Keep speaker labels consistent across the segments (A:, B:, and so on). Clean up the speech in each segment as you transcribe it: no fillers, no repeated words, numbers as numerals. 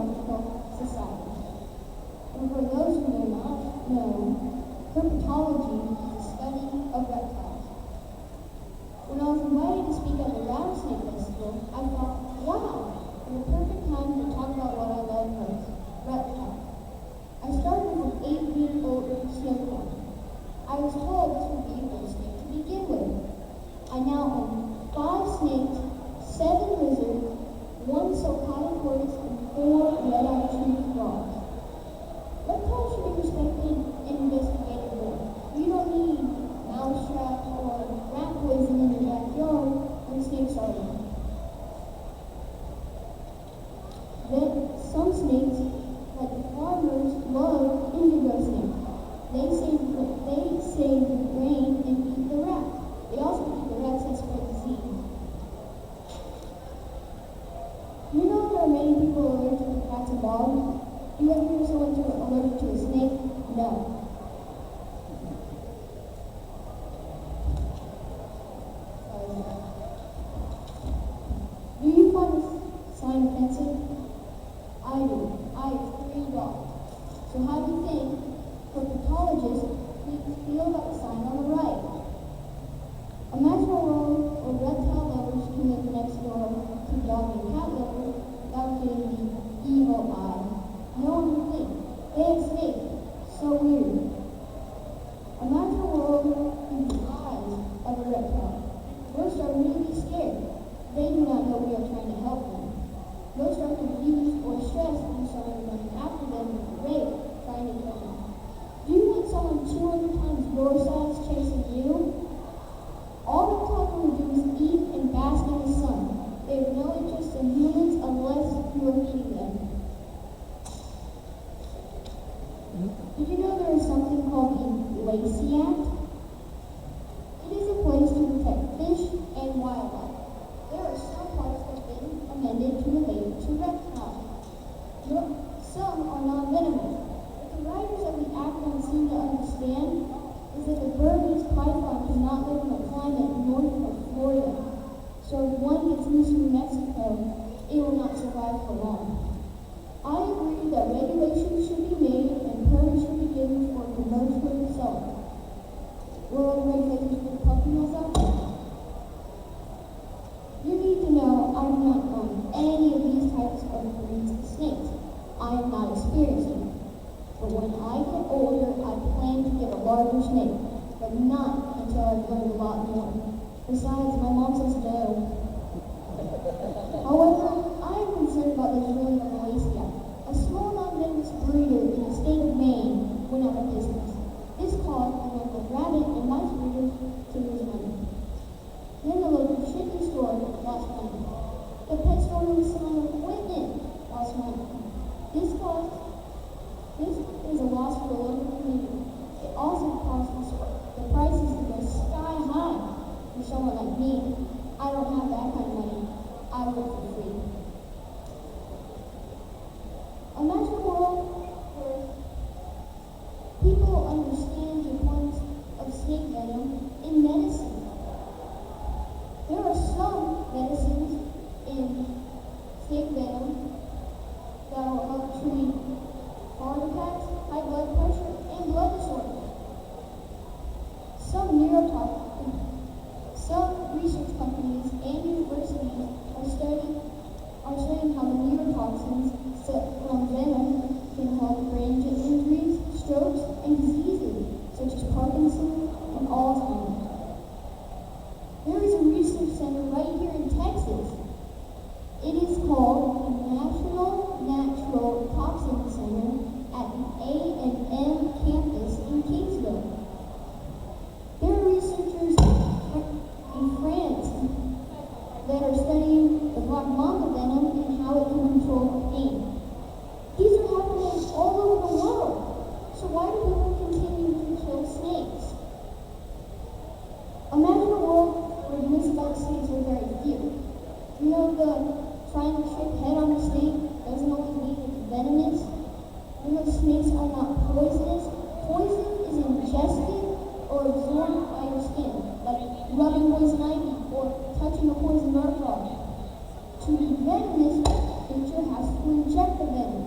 A: Herpetological Society. And for those who may not know, herpetology is the study of reptiles. When I was invited to speak at the Rattlesnake Festival, I thought, wow, what a perfect time to talk about what I love most, reptiles. I started with an 8-week-old snowball. I was told this would be a good snake to begin with. I now own 5 snakes, 7 lizards, 1 sulcata tortoise, and 4 red-eye tree frogs. Reptiles should be respected and investigated more. You don't need mouse traps or rat poison in your backyard when snakes are around. Then some snakes, like the farmers, love indigo snakes. They save the grain and eat the rats. They also eat the rats that spread disease. You know there are many people allergic to cats and dogs? Do you ever hear someone allergic to a snake? No. Do you find this sign offensive? I do. I have 3 dogs. So how do you think herpetologists feel about the sign on the right? Imagine a world where reptile lovers can live next door to dog and cat lovers without getting the evil eye. No one would think. They have snakes. So weird. Imagine a world through the eyes of a reptile. Most are really scared. They do not know we are trying to help them. Most are confused or stressed when someone runs after them with a rake, trying to kill them. Do you want someone 200 times your size chasing you? All reptiles want to do is eat and bask in the sun. They have no interest in humans unless you are feeding them. Did you know there is something called the Lacey Act? It is a place to protect fish and wildlife. There are some parts that have been amended to relate to reptiles. Some are non-venomous. What the writers of the act don't seem to understand is that the Burmese python cannot live in a climate north of Florida. So if one gets loose in New Mexico, it will not survive for long. I agree that regulations should be made and permits should be given for commercial selling. World regulations for the puppy mills out there? You need to know I do not own any of these types of breeds of snakes. I am not experienced in it. But when I get older, I plan to get a larger snake, but not until I've learned a lot more. Besides, my mom says no. However, I am concerned about this ruling on the Lacey Act. A small non-venomous breeder in the state of Maine went out of business. This caused a local rabbit and mice breeder to lose money. Then the local chicken store lost money. The pet store who was selling equipment lost money. This is a loss for the local community. It also caused the prices to go sky high for someone like me. I don't have that kind of money. I work for free. Imagine a world where people understand the importance of snake venom in medicine. There are some medicines in snake venom that will help treat heart attacks, high blood pressure, and blood disorders. Some research companies and universities are studying how the neurotoxins from venom can help brain injuries, strokes, and diseases such as Parkinson's and Alzheimer's. There is a research center right here in Texas. It is called the National Natural Toxin Center at the A&M campus in Kingsville. There are researchers in France that are studying the black mamba venom and how it can control pain. These are happening all over the world. So why do people continue to kill snakes? Imagine a world where misfed snakes are very few. You know the triangle-shaped head on a snake doesn't always mean it's venomous. You know snakes are not poisonous. Poison is ingested or absorbed by your skin, like rubbing poison ivy or touching a poison dart frog. To be venomous, nature has to inject the venom.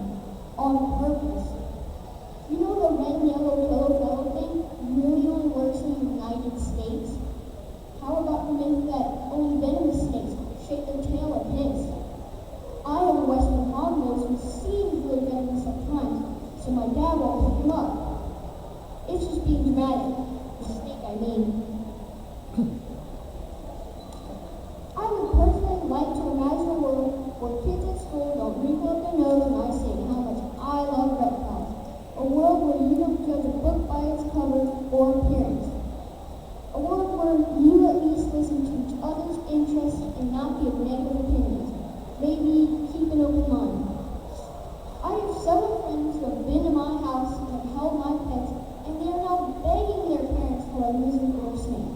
A: keep an open mind. I have several friends who have been to my house and have held my pets, and they are now begging their parents for a reason for their snake.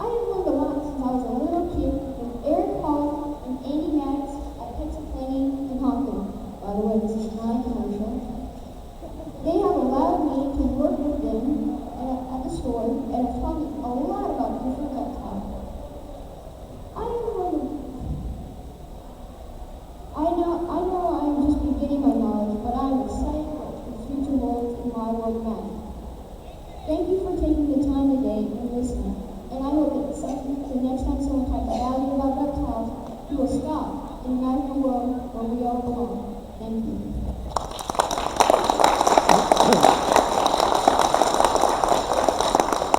A: I have learned a lot since I was a little kid with Eric Paul and Andy Maddox at Pets Plenty in Honking. By the way, this is not a commercial. They have allowed me to work with them at the store and have taught me a lot about different reptiles. I know I'm just beginning my knowledge, but I'm excited for what the future holds in my world of math. Thank you for taking the time today and listening, and I hope that the next time someone talks badly about reptiles, you will stop and imagine a world where we all belong. Thank you.